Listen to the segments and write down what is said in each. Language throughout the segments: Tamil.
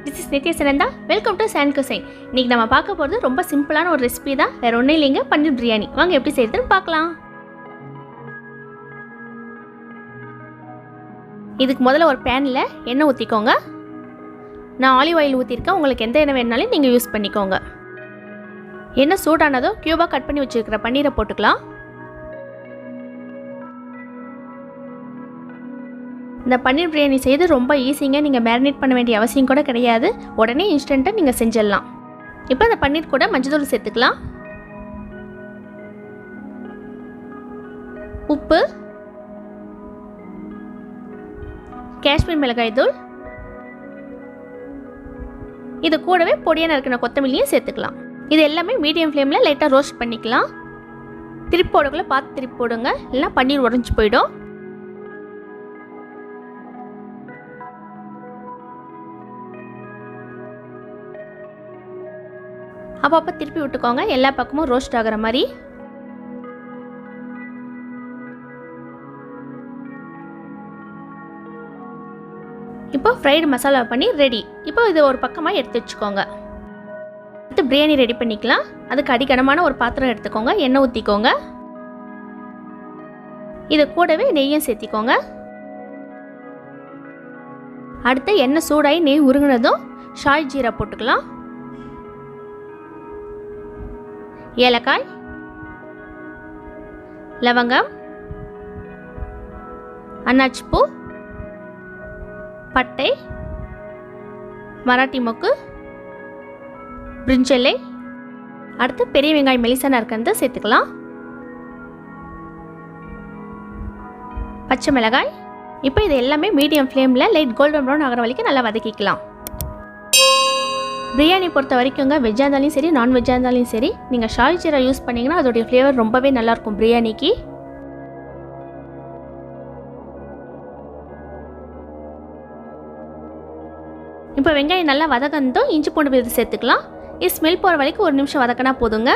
This is Nithyasananda. Welcome to sand cuisine. இன்றைக்கி நம்ம பார்க்க போகிறது ரொம்ப சிம்பிளான ஒரு ரெசிபி தான். வேறு ஒன்றும் இல்லைங்க, பன்னீர் பிரியாணி. வாங்க எப்படி செய்யறதுன்னு பார்க்கலாம். இதுக்கு முதல்ல ஒரு பேனில் எண்ணெய் ஊற்றிக்கோங்க. நான் ஆலிவ் ஆயில் ஊற்றிருக்கேன். உங்களுக்கு எந்த எண்ணெய் வேணுனாலும் நீங்கள் யூஸ் பண்ணிக்கோங்க. எண்ணெய் சூடானதும் க்யூபாக கட் பண்ணி வச்சுருக்கிற பன்னீரை போட்டுக்கலாம். இந்த பன்னீர் பிரியாணி செய்து ரொம்ப ஈஸிங்க. நீங்கள் மேரினேட் பண்ண வேண்டிய அவசியம் கூட கிடையாது. உடனே இன்ஸ்டண்ட்டாக நீங்கள் செஞ்சிடலாம். இப்போ அந்த பன்னீர் கூட மஞ்சள் சேர்த்துக்கலாம், உப்பு, காஷ்மீர் மிளகாய் தூள், இது கூடவே பொடியாக நறுக்கின கொத்தமல்லியும் சேர்த்துக்கலாம். இது எல்லாமே மீடியம் ஃப்ளேமில் லைட்டாக ரோஸ்ட் பண்ணிக்கலாம். திருப்பி போடக்குள்ள பார்த்து திருப்பி போடுங்க, இல்லைனா பன்னீர் உடஞ்சி போயிடும். அப்பப்போ திருப்பி விட்டுக்கோங்க, எல்லா பக்கமும் ரோஸ்ட் ஆகிற மாதிரி. இப்போ ஃப்ரைடு மசாலா பண்ணி ரெடி. இப்போ இது ஒரு பக்கமாக எடுத்து வச்சுக்கோங்க. அடுத்து பிரியாணி ரெடி பண்ணிக்கலாம். அதுக்கு அடிக்கனமான ஒரு பாத்திரம் எடுத்துக்கோங்க. எண்ணெய் ஊற்றிக்கோங்க. இது கூடவே நெய்யும் சேர்த்திக்கோங்க. அடுத்து எண்ணெய் சூடாகி நெய் உருகுனதும் ஷாய் ஜீரா போட்டுக்கலாம். ஏலக்காய், லவங்கம், அன்னாச்சி பூ, பட்டை, மராட்டி மொக்கு, பிரிஞ்சலை, அடுத்து பெரிய வெங்காயம் மெலிசா நறுக்கிறத சேர்த்துக்கலாம். பச்சை மிளகாய். இப்போ இது எல்லாமே மீடியம் ஃப்ளேமில் லைட் கோல்டன் ப்ரௌன் ஆகிற வரைக்கும் நல்லா வதக்கிக்கலாம். பிரியாணி பொறுத்த வரைக்குங்க, வெஜ்ஜாக இருந்தாலும் சரி நான்வெஜ்ஜாக இருந்தாலும் சரி, நீங்கள் ஷாய் ஜீரா யூஸ் பண்ணிங்கன்னா அதோடைய ஃப்ளேவர் ரொம்பவே நல்லாயிருக்கும் பிரியாணிக்கு. இப்போ வெங்காயம் நல்லா வதக்கந்தோம் இஞ்சி பூண்டு விழுது சேர்த்துக்கலாம். இது ஸ்மெல் போகிற வரைக்கும் ஒரு நிமிஷம் வதக்கினா போதுங்க.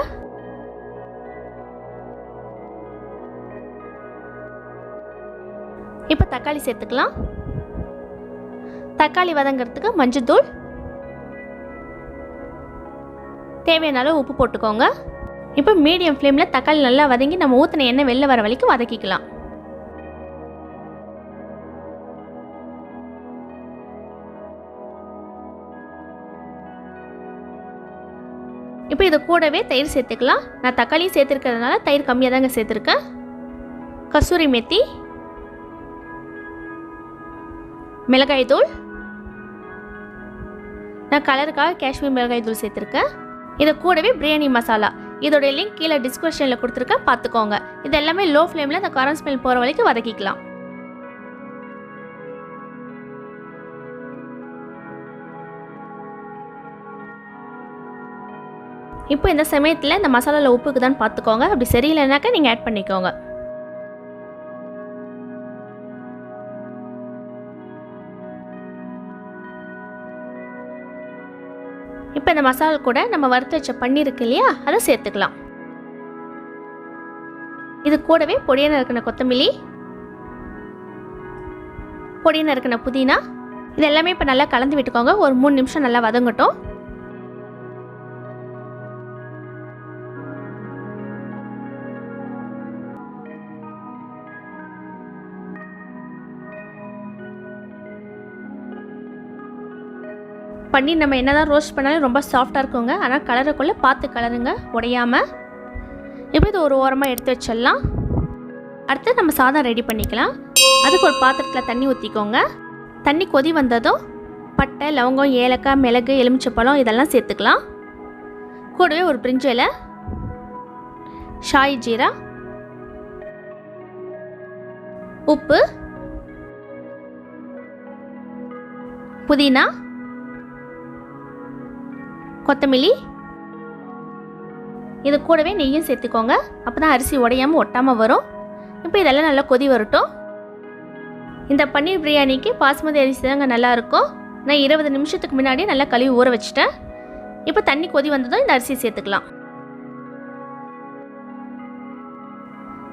இப்போ தக்காளி சேர்த்துக்கலாம். தக்காளி வதங்கிறதுக்கு மஞ்சள்தூள், தேவையான அளவு உப்பு போட்டுக்கோங்க. இப்போ மீடியம் ஃப்ளேமில் தக்காளி நல்லா வதங்கி நம்ம ஊற்றின எண்ணெய் வெளில வர வரைக்கும் வதக்கிக்கலாம். இப்போ இது கூடவே தயிர் சேர்த்துக்கலாம். நான் தக்காளி சேர்த்துருக்கிறதுனால தயிர் கம்மியாக தாங்க சேர்த்துருக்கேன். கசூரி மெத்தி, மிளகாய் தூள், நான் கலருக்காக காஷ்மீர் மிளகாய் தூள் சேர்த்துருக்கேன். இது கூடவே பிரியாணி மசாலா, இதோடைய லிங்க் கீழே டிஸ்கிரிப்ஷனில் கொடுத்துருக்கேன், பார்த்துக்கோங்க. இது எல்லாமே லோ ஃப்ளேமில் அந்த காரம் ஸ்மெல் போகிற வரைக்கும் வதக்கிக்கலாம். இப்போ இந்த சமயத்தில் இந்த மசாலாவில் உப்புக்கு தான் பார்த்துக்கோங்க. அப்படி சரியில்லைனாக்கா நீங்கள் ஆட் பண்ணிக்கோங்க. இப்போ இந்த மசாலா கூட நம்ம வறுத்து வச்ச பன்னீர் இருக்கு இல்லையா, அதை சேர்த்துக்கலாம். இது கூடவே பொடியாக நறுக்கின கொத்தமல்லி, பொடியாக நறுக்கின புதினா, இது எல்லாமே இப்போ நல்லா கலந்து விட்டுக்கோங்க. ஒரு 3 நிமிஷம் நல்லா வதங்கட்டும். பன்னீர் நம்ம என்னதான் ரோஸ்ட் பண்ணாலும் ரொம்ப சாஃப்டாக இருக்குங்க. ஆனால் கலருக்குள்ளே பார்த்து கலருங்க, உடையாமல். இப்போ இது ஒரு ஓரமாக எடுத்து வச்சிடலாம். அடுத்து நம்ம சாதம் ரெடி பண்ணிக்கலாம். அதுக்கு ஒரு பாத்திரத்தில் தண்ணி ஊற்றிக்கோங்க. தண்ணி கொதி வந்ததும் பட்டை, லவங்கம், ஏலக்காய், மிளகு, எலுமிச்சப்பழம் இதெல்லாம் சேர்த்துக்கலாம். கூடவே ஒரு பிரிஞ்சி இலை, ஷாய் ஜீரா, உப்பு, புதினா, கொத்தமல்லி, இது கூடவே நெய்யும் சேர்த்துக்கோங்க. அப்போ தான் அரிசி உடையாமல் ஒட்டாமல் வரும். இப்போ இதெல்லாம் நல்லா கொதி வரட்டும். இந்த பன்னீர் பிரியாணிக்கு பாஸ்மதி அரிசி தாங்க நல்லாயிருக்கும். நான் 20 நிமிஷத்துக்கு முன்னாடி நல்லா கழுவி ஊற வச்சுட்டேன். இப்போ தண்ணி கொதி வந்ததும் இந்த அரிசி சேர்த்துக்கலாம்.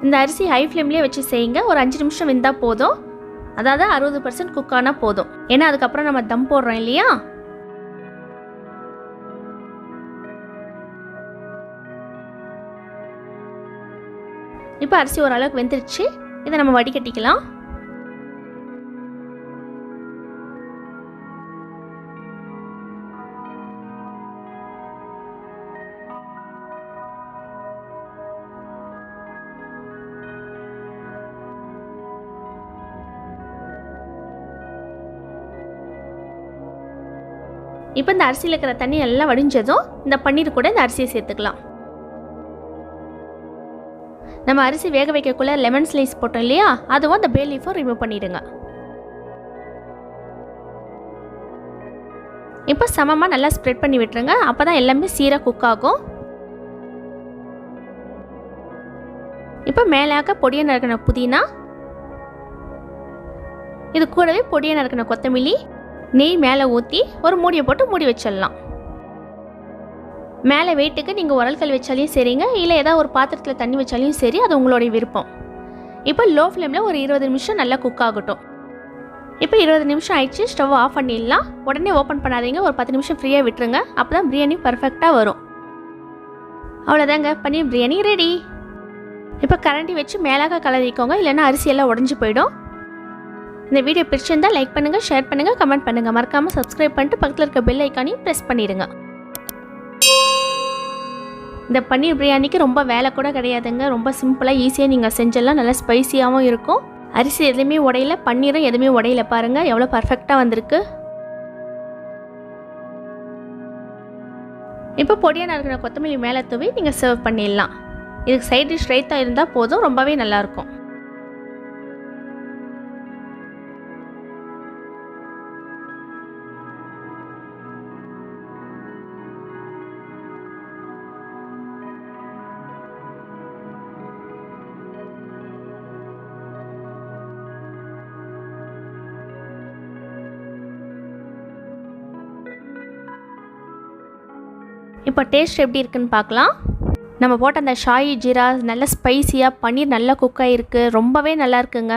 இந்த அரிசி ஹை ஃப்ளேம்லேயே வச்சு செய்யுங்க. ஒரு 5 நிமிஷம் வெந்தால் போதும். அதாவது 60% குக் ஆனால் போதும். ஏன்னா அதுக்கப்புறம் நம்ம தம் போடுறோம் இல்லையா. இப்போ அரிசி ஓரளவுக்கு வெந்துருச்சு. இதை நம்ம வடிகட்டிக்கலாம். இப்போ இந்த அரிசியில் இருக்கிற தண்ணி எல்லாம் வடிஞ்சதும் இந்த பன்னீர் கூட இந்த அரிசியை சேர்த்துக்கலாம். நம்ம அரிசி வேக வைக்கக்குள்ள லெமன் ஸ்லைஸ் போட்டோம் இல்லையா, அதுவும் அந்த பே லீஃபும் ரிமூவ் பண்ணிடுங்க. இப்போ சமமாக நல்லா ஸ்ப்ரெட் பண்ணி விட்டுருங்க. அப்போ தான் எல்லாமே சீராக குக் ஆகும். இப்போ மேலாக்க பொடியை நறுக்கின புதினா, இது கூடவே பொடியை நறுக்கின கொத்தமல்லி, நெய் மேலே ஊற்றி ஒரு மூடியை போட்டு மூடி வச்சிடலாம். மேலே வெயிட்டுக்கு நீங்கள் உரல்கல் வச்சாலையும் சரிங்க, இல்லை ஏதாவது ஒரு பாத்திரத்தில் தண்ணி வச்சாலையும் சரி, அது உங்களுடைய விருப்பம். இப்போ லோ ஃப்ளேமில் ஒரு 20 நிமிஷம் நல்லா குக் ஆகட்டும். இப்போ 20 நிமிஷம் ஆயிடுச்சு. ஸ்டவ் ஆஃப் பண்ணிடலாம். உடனே ஓப்பன் பண்ணாதீங்க, ஒரு 10 நிமிஷம் ஃப்ரீயாக விட்டுருங்க. அப்போ தான் பிரியாணி பர்ஃபெக்டாக வரும். அவ்வளோதாங்க, பன்னீர் பிரியாணி ரெடி. இப்போ கரண்டி வச்சு மேலாக கலரிக்கோங்க, இல்லைன்னா அரிசியெல்லாம் உடஞ்சி போயிடும். இந்த வீடியோ பிடிச்சிருந்தால் லைக் பண்ணுங்கள், ஷேர் பண்ணுங்கள், கமெண்ட் பண்ணுங்கள். மறக்காமல் சப்ஸ்கிரைப் பண்ணிட்டு பக்கத்தில் இருக்க பெல் ஐக்கானையும் ப்ரெஸ் பண்ணிடுங்க. இந்த பன்னீர் பிரியாணிக்கு ரொம்ப வேலை கூட கிடையாதுங்க. ரொம்ப சிம்பிளாக ஈஸியாக நீங்கள் செஞ்செல்லாம் நல்லா ஸ்பைசியாகவும் இருக்கும். அரிசி எதுவுமே உடையில, பன்னீரும் எதுவுமே உடையில. பாருங்கள் எவ்வளோ பர்ஃபெக்டாக வந்திருக்கு. இப்போ பொடியாக நறுக்கிற கொத்தமல்லி மேலே தூவி நீங்கள் சர்வ் பண்ணிடலாம். இதுக்கு சைட் டிஷ் ரைத்தா இருந்தால் போதும், ரொம்பவே நல்லாயிருக்கும். இப்போ டேஸ்ட் எப்படி இருக்குன்னு பார்க்கலாம். நம்ம போட்ட அந்த ஷாயி ஜீரா நல்ல ஸ்பைசியாக, பன்னீர் நல்லா குக் ஆகிருக்கு, ரொம்பவே நல்லா இருக்குங்க.